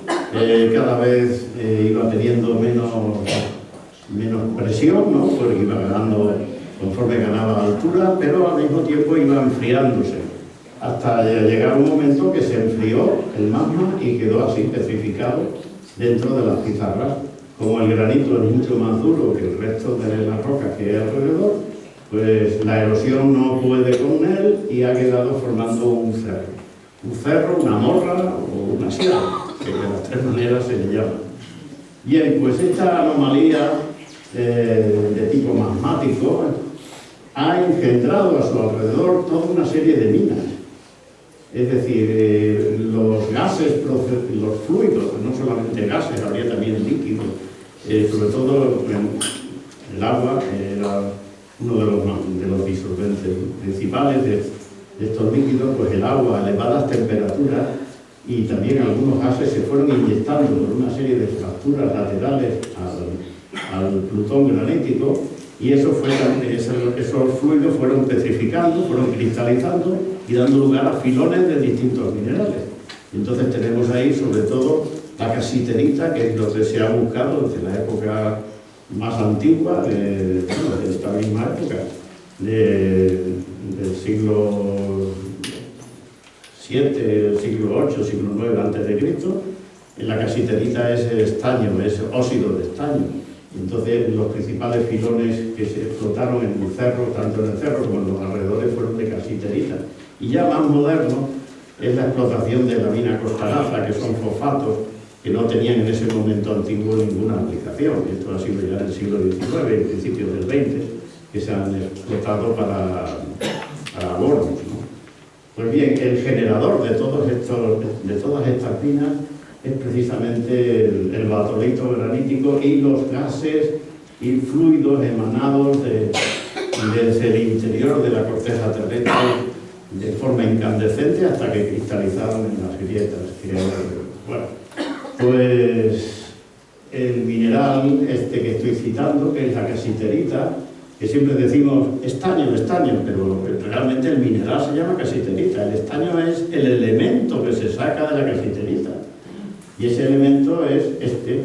cada vez iba teniendo menos presión, ¿no? Porque iba ganando conforme ganaba altura, pero al mismo tiempo iba enfriándose, hasta llegar un momento que se enfrió el magma y quedó así petrificado dentro de las pizarras. Como el granito es mucho más duro que el resto de las rocas que hay alrededor, pues la erosión no puede con él y ha quedado formando un cerro. Un cerro, una morra o una sierra, que de las tres maneras se le llama. Bien, pues esta anomalía de tipo magmático ha engendrado a su alrededor toda una serie de minas. Es decir, los gases, los fluidos, no solamente gases, habría también líquidos, sobre todo el agua era uno de los disolventes principales de estos líquidos, pues el agua a elevadas temperaturas y también algunos gases se fueron inyectando por una serie de fracturas laterales al plutón granítico, y esos fluidos fueron petrificando, fueron cristalizando y dando lugar a filones de distintos minerales. Entonces tenemos ahí sobre todo la casiterita, que es lo que se ha buscado desde la época más antigua, de esta misma época, del siglo VII, siglo VIII, siglo IX a.C. La casiterita es estaño, es óxido de estaño. Entonces los principales filones que se explotaron en el cerro, tanto en el cerro como en los alrededores, fueron de casiterita. Y ya más moderno es la explotación de la mina costalaza, que son fosfatos que no tenían en ese momento antiguo ninguna aplicación. Esto ha sido ya en el siglo XIX y principios del XX, que se han explotado para abonos, ¿no? Pues bien, el generador de todas estas minas es precisamente el batolito granítico y los gases y fluidos emanados desde el interior de la corteza terrestre de forma incandescente hasta que cristalizaron en las grietas. Bueno, pues el mineral este que estoy citando, que es la casiterita, que siempre decimos estaño, pero realmente el mineral se llama casiterita. El estaño es el elemento que se saca de la casiterita. Y ese elemento es este,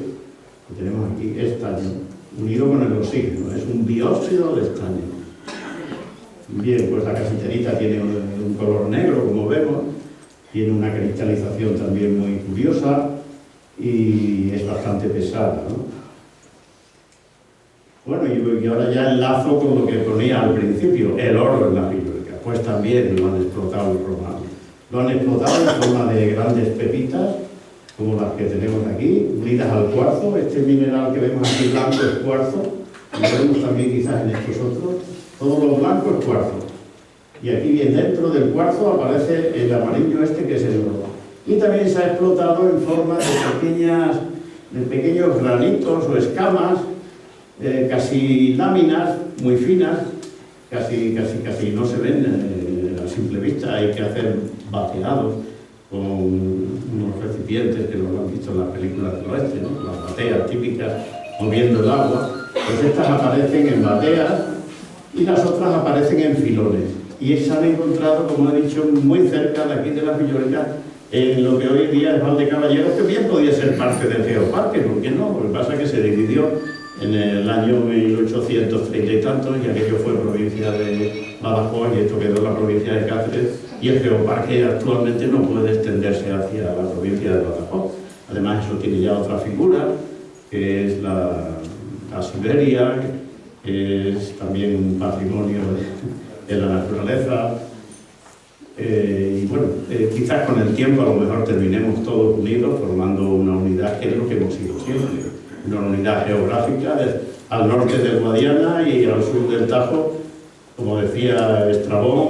que tenemos aquí, estaño, unido con el oxígeno. Es un dióxido de estaño. Bien, pues la casiterita tiene un color negro, como vemos, tiene una cristalización también muy curiosa y es bastante pesada, ¿no? Bueno, y ahora ya enlazo con lo que ponía al principio, el oro en la Pillorica. Pues también lo han explotado los romanos. Lo han explotado en forma de grandes pepitas, como las que tenemos aquí, unidas al cuarzo. Este mineral que vemos aquí blanco es cuarzo, y lo vemos también quizás en estos otros. Todo lo blanco es cuarzo. Y aquí bien dentro del cuarzo aparece el amarillo este que es el oro. Y también se ha explotado en forma de pequeños granitos o escamas, casi láminas muy finas, casi no se ven a simple vista. Hay que hacer bateados con unos recipientes que lo han visto en las películas del oeste, ¿no? Las bateas típicas moviendo el agua. Pues estas aparecen en bateas y las otras aparecen en filones. Y se han encontrado, como he dicho, muy cerca de aquí de la Pillorica, en lo que hoy en día es Valdecaballeros, que bien podía ser parte del Geoparque, ¿por qué no? Lo que pasa es que se dividió en el año 1830 y tantos, y aquello fue provincia de Badajoz y esto quedó en la provincia de Cáceres, y el Geoparque actualmente no puede extenderse hacia la provincia de Badajoz. Además, eso tiene ya otra figura, que es la Siberia, que es también un patrimonio de la naturaleza. Y bueno, quizás con el tiempo a lo mejor terminemos todos unidos formando una unidad que es lo que hemos sido siempre, una unidad geográfica al norte del Guadiana y al sur del Tajo, como decía Estrabón,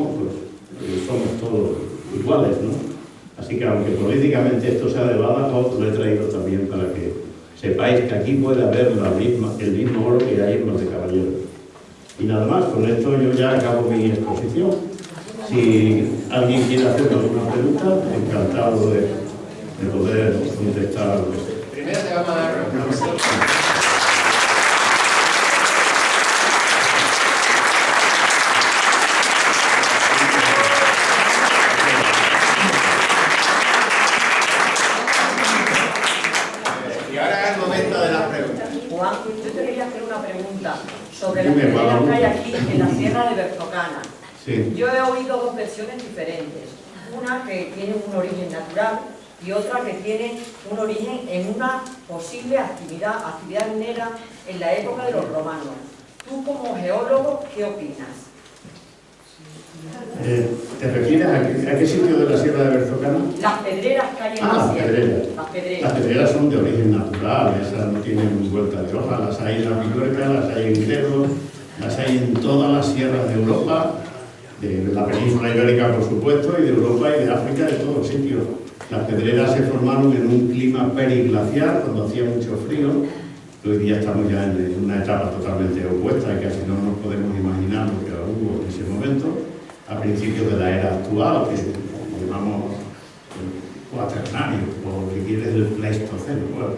pues somos todos iguales, ¿no? Así que aunque políticamente esto sea de Badajoz, lo he traído también para que sepáis que aquí puede haber el mismo oro que hay en Valdecaballeros. Y nada más, con esto yo ya acabo mi exposición. Si alguien quiere hacer alguna pregunta, encantado de poder contestar. Primero te vamos a dar y ahora es el momento de las preguntas. Juan, yo te quería hacer una pregunta sobre las pedreras que hay aquí en la Sierra de Berzocana. Sí. Yo he oído dos versiones diferentes. Una que tiene un origen natural y otra que tiene un origen en una posible actividad minera en la época de los romanos. Tú, como geólogo, ¿qué opinas? ¿Te refieres a qué sitio de la Sierra de Berzocana? Las pedreras que hay en la las sierra. pedreras. Las pedreras. Las pedreras son de origen natural, esas no tienen vuelta de hoja. Las hay en la Pillorica, las hay en Cerro, las hay en todas las sierras de Europa, de la península ibérica, por supuesto, y de Europa y de África, de todos los sitios. Las pedreras se formaron en un clima periglaciar, cuando hacía mucho frío. Hoy día estamos ya en una etapa totalmente opuesta y casi no nos podemos imaginar lo que hubo en ese momento, a principios de la era actual, que llamamos el cuaternario, o si quieres el Pleistoceno. Bueno,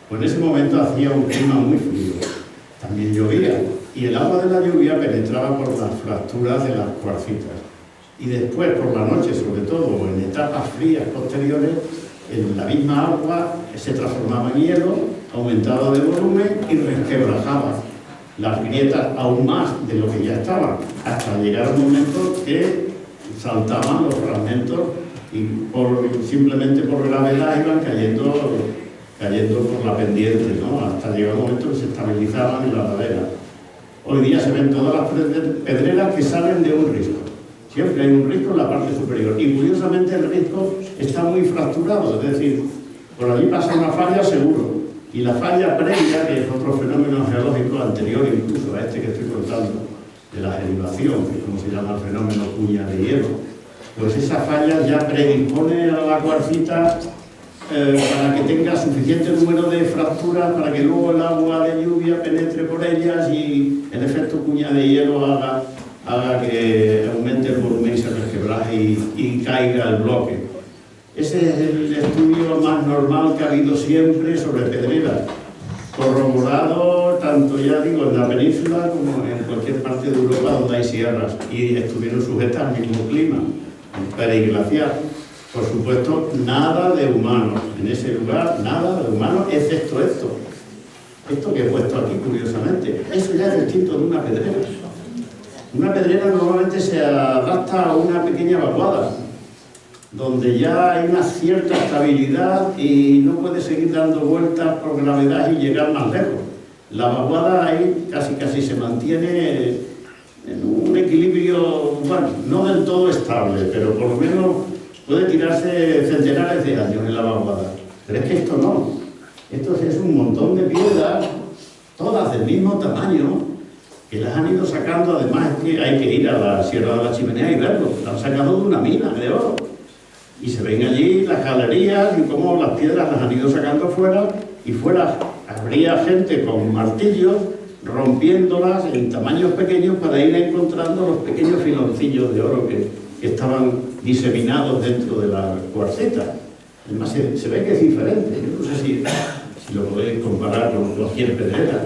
pues en ese momento hacía un clima muy frío, también llovía, y el agua de la lluvia penetraba por las fracturas de las cuarcitas. Y después, por la noche, sobre todo, o en etapas frías posteriores, en la misma agua se transformaba en hielo, aumentaba de volumen y resquebrajaba las grietas aún más de lo que ya estaban, hasta llegar un momento que saltaban los fragmentos y simplemente por gravedad iban cayendo por la pendiente, ¿no? Hasta llegar un momento que se estabilizaban en la ladera. Hoy día se ven todas las pedreras que salen de un risco. Siempre hay un risco en la parte superior y curiosamente el risco está muy fracturado, es decir, por allí pasa una falla seguro. Y la falla previa, que es otro fenómeno geológico anterior incluso a este que estoy contando, de la gelivación, que es como se llama el fenómeno cuña de hielo, pues esa falla ya predispone a la cuarcita para que tenga suficiente número de fracturas para que luego el agua de lluvia penetre por ellas y el efecto cuña de hielo haga que aumente el volumen y se resquebraje y caiga el bloque. Ese es el estudio más normal que ha habido siempre sobre pedreras, corroborado tanto, ya digo, en la península como en cualquier parte de Europa donde hay sierras y estuvieron sujetas al mismo clima, periglaciar. Por supuesto, nada de humanos en ese lugar, nada de humanos, excepto esto que he puesto aquí, curiosamente. Eso ya es distinto de una pedrera. Una pedrera normalmente se adapta a una pequeña vaguada, donde ya hay una cierta estabilidad y no puede seguir dando vueltas por gravedad y llegar más lejos. La vaguada ahí casi se mantiene en un equilibrio, bueno, no del todo estable, pero por lo menos puede tirarse centenares de años en la vaguada. Pero es que esto no. Esto es un montón de piedras, todas del mismo tamaño, que las han ido sacando. Además es que hay que ir a la Sierra de la Chimenea y verlo. Las han sacado de una mina de oro. Y se ven allí las galerías y cómo las piedras las han ido sacando fuera, y fuera habría gente con martillos rompiéndolas en tamaños pequeños para ir encontrando los pequeños filoncillos de oro que estaban diseminados dentro de la cuarceta. Además se ve que es diferente. Yo no sé si lo podéis comparar con cualquier pedrera.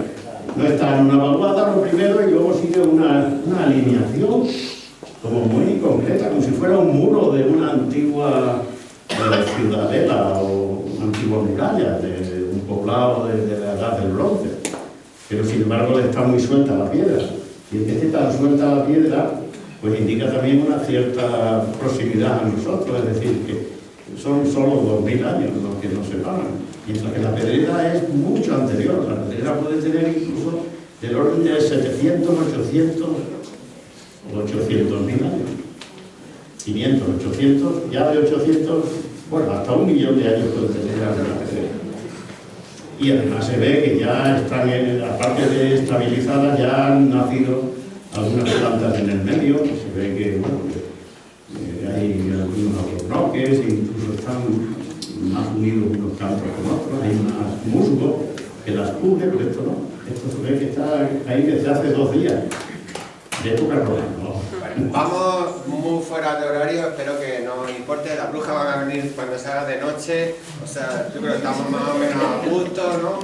No está en una vaguada lo primero y luego sigue una alineación como muy concreta, como si fuera un muro de una antigua ciudadela o una antigua muralla de un poblado de la edad del bronce. Pero sin embargo está muy suelta la piedra. Y el que esté tan suelta la piedra, pues indica también una cierta proximidad a nosotros, es decir, que son solo 2000 años los que nos separan. Mientras que la pedrera es mucho anterior. La pedrera puede tener incluso del orden de 700, 800 o 800.000 años. 500, 800, ya de 800, bueno, hasta 1 millón de años puede tener la pedrera. Y además se ve que ya están, aparte de estabilizadas, ya han nacido algunas plantas en el medio, que se ve que, bueno, hay algunos otros bloques, incluso están más unidos unos tantos con otros, hay más musgo que las cubre, pero esto no. Esto se ve que está ahí desde hace 2 días, de época romana, ¿no? Bueno, vamos muy fuera de horario, espero que no importe. Las brujas van a venir cuando se haga de noche, o sea, yo creo que estamos más o menos a gusto, ¿no?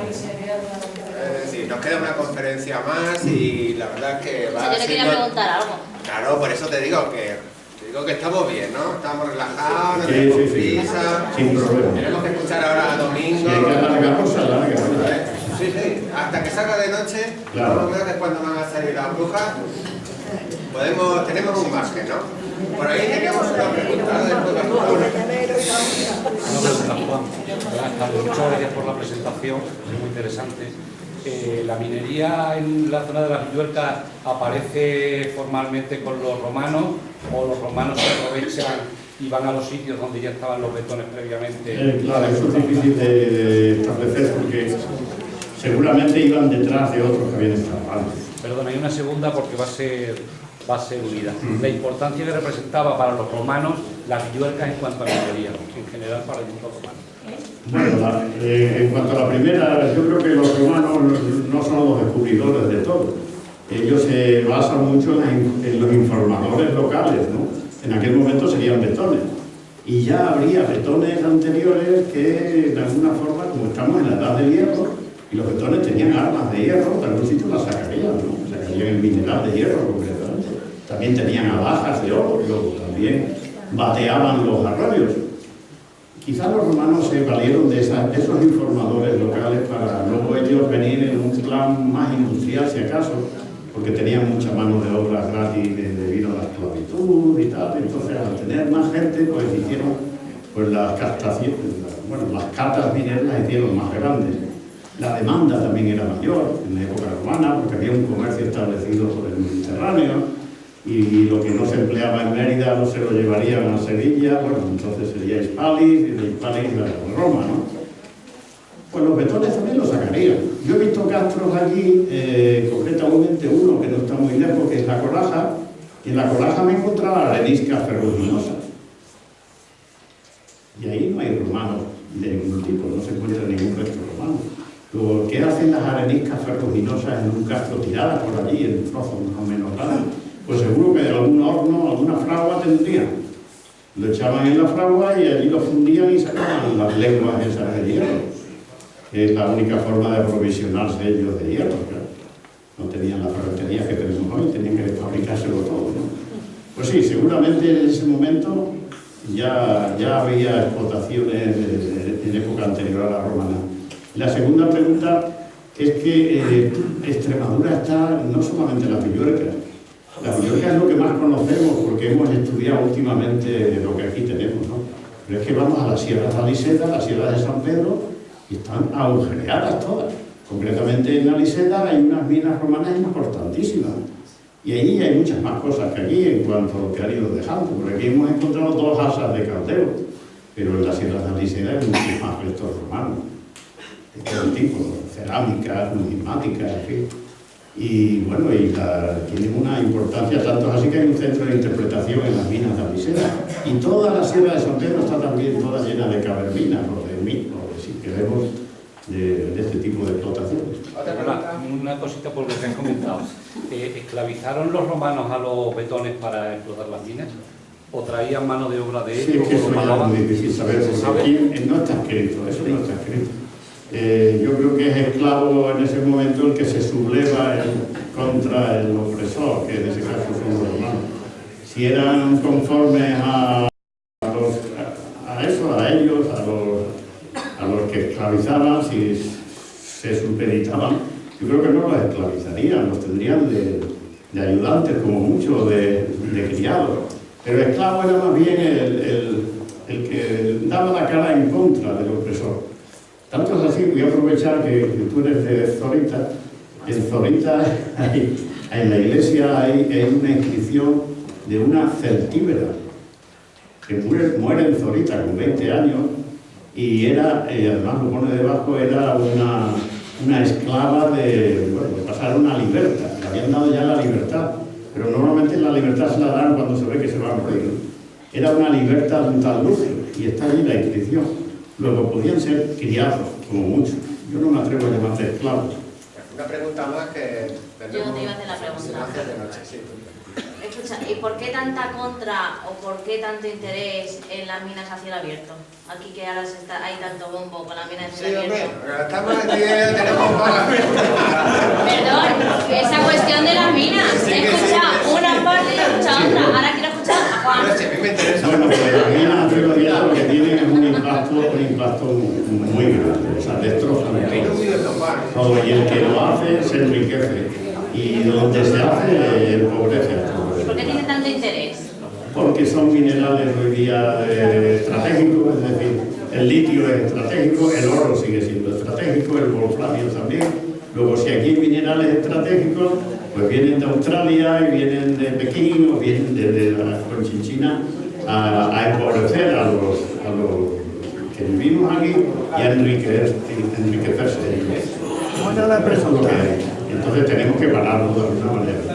Es decir, nos queda una conferencia más y la verdad es que va a ser... Yo le quería preguntar algo. Claro, por eso te digo que estamos bien, ¿no? Estamos relajados, no tenemos prisa. Sin problema. Tenemos que escuchar ahora a Domingo. Si hay que alargarnos, alarga. Sí, hasta que salga de noche, claro. Más o menos es cuando van a salir las brujas. Tenemos un margen, ¿no? Por ahí teníamos una pregunta después de Juan. Muchas gracias por la presentación, es muy interesante. La minería en la zona de las Villuercas aparece formalmente con los romanos, o los romanos se aprovechan y van a los sitios donde ya estaban los betones previamente. Claro, eso es difícil de establecer porque seguramente iban detrás de otros que habían estado antes. Perdón, hay una segunda porque va a ser unida. La importancia que representaba para los romanos las Villuercas en cuanto a minería, en general para el mundo romano. Bueno, en cuanto a la primera, yo creo que los romanos no son los descubridores de todo. Ellos se basan mucho en los informadores locales, ¿no? En aquel momento serían betones. Y ya habría betones anteriores que, de alguna forma, como estamos en la edad del hierro, y los betones tenían armas de hierro, de algún sitio las sacarían, ¿no? Sacarían el mineral de hierro, concretamente. También tenían alhajas de oro, luego también bateaban los arroyos. Quizás los romanos se valieron de esos informadores locales para luego ellos venir en un plan más industrial, si acaso, porque tenían mucha mano de obra gratis debido a la esclavitud y tal. Entonces, al tener más gente, pues hicieron las captaciones, las catas mineras las hicieron más grandes. La demanda también era mayor en la época romana, porque había un comercio establecido por el Mediterráneo, y lo que no se empleaba en Mérida no se lo llevarían a Sevilla, bueno, entonces sería Hispalis, y de Hispalis a Roma, ¿no? Pues los betones también los sacarían. Yo he visto castros allí, concretamente uno que no está muy lejos, que es La Coraja, Y en la colaja me encontraba areniscas ferruginosas. Y ahí no hay romanos de ningún tipo, no se encuentra ningún resto romano. Luego, ¿qué hacen las areniscas ferruginosas en un castro tiradas por allí, en trozos más o menos grandes? Pues seguro que algún horno, alguna fragua tendrían. Lo echaban en la fragua y allí lo fundían y sacaban las lenguas esas de hierro. Es la única forma de aprovisionarse ellos de hierro, claro. No tenían las ferreterías que tenemos hoy, tenían que fabricárselo todo, ¿no? Pues sí, seguramente en ese momento ya había explotaciones en época anterior a la romana. La segunda pregunta es que Extremadura está no solamente en la Pilluerca. La Pilluerca es lo que más conocemos porque hemos estudiado últimamente lo que aquí tenemos, ¿no? Pero es que vamos a las sierras de Aliseda, las sierras de San Pedro, y están agujereadas todas. Concretamente en Aliseda hay unas minas romanas importantísimas. Y allí hay muchas más cosas que aquí en cuanto a lo que han ido dejando. Porque aquí hemos encontrado 2 asas de caldero, pero en las sierras de Aliseda hay muchos más restos romanos. De todo tipo, cerámicas, numismáticas, en fin. Y bueno, tienen una importancia, tanto así que hay un centro de interpretación en las minas de Aliseda. Y toda la sierra de San Pedro está también toda llena de caverminas, o si queremos, de este tipo de explotaciones. Una cosita por lo que han comentado. ¿Esclavizaron los romanos a los betones para explotar las minas? ¿O traían mano de obra de ellos? Sí, es que eso es muy difícil saber, porque aquí no está escrito, eso no está escrito. Yo creo que es esclavo en ese momento el que se subleva contra el opresor, que en ese caso son los romanos. Si eran conformes a ellos, a los que esclavizaban, si se supeditaban, yo creo que no los esclavizarían, los tendrían de ayudantes como mucho, de criados. Pero el esclavo era más bien el que daba la cara en contra del opresor. Tanto es así, voy a aprovechar que tú eres de Zorita. En Zorita, en la iglesia, hay una inscripción de una celtíbera que muere en Zorita con 20 años y era, además lo pone debajo, era una esclava de pasar una libertad. Le habían dado ya la libertad, pero normalmente la libertad se la dan cuando se ve que se va a morir. Era una libertad de un tal Lucio y está allí la inscripción. Luego podían ser criados, como mucho. Yo no me atrevo a llamarse esclavos. Una pregunta más que... Yo te iba a hacer la pregunta. De noche, sí. Escucha, ¿y por qué tanta contra o por qué tanto interés en las minas a cielo abierto? Aquí que ahora hay tanto bombo con las minas a cielo abierto. Sí, estamos aquí, tenemos paga. Perdón, esa cuestión de las minas. Sí, he escuchado una parte y he escuchado otra. Ahora quiero escuchar a Juan. No sé, a mí me interesa. Bueno, pues las minas a cielo abierto lo que tienen es un impacto muy grande. O sea, destrozan todo. Y el que lo hace se enriquece. Y donde se hace empobrece a todos. ¿Y por qué tiene tanto interés? Porque son minerales hoy día estratégicos, es decir, el litio es estratégico, el oro sigue siendo estratégico, el wolframio también. Luego, si aquí hay minerales estratégicos, pues vienen de Australia y vienen de Pekín o vienen de la Conchinchina a empobrecer a los que vivimos aquí y a enriquecerse. Bueno, la pregunta. Entonces tenemos que pararlo de alguna manera.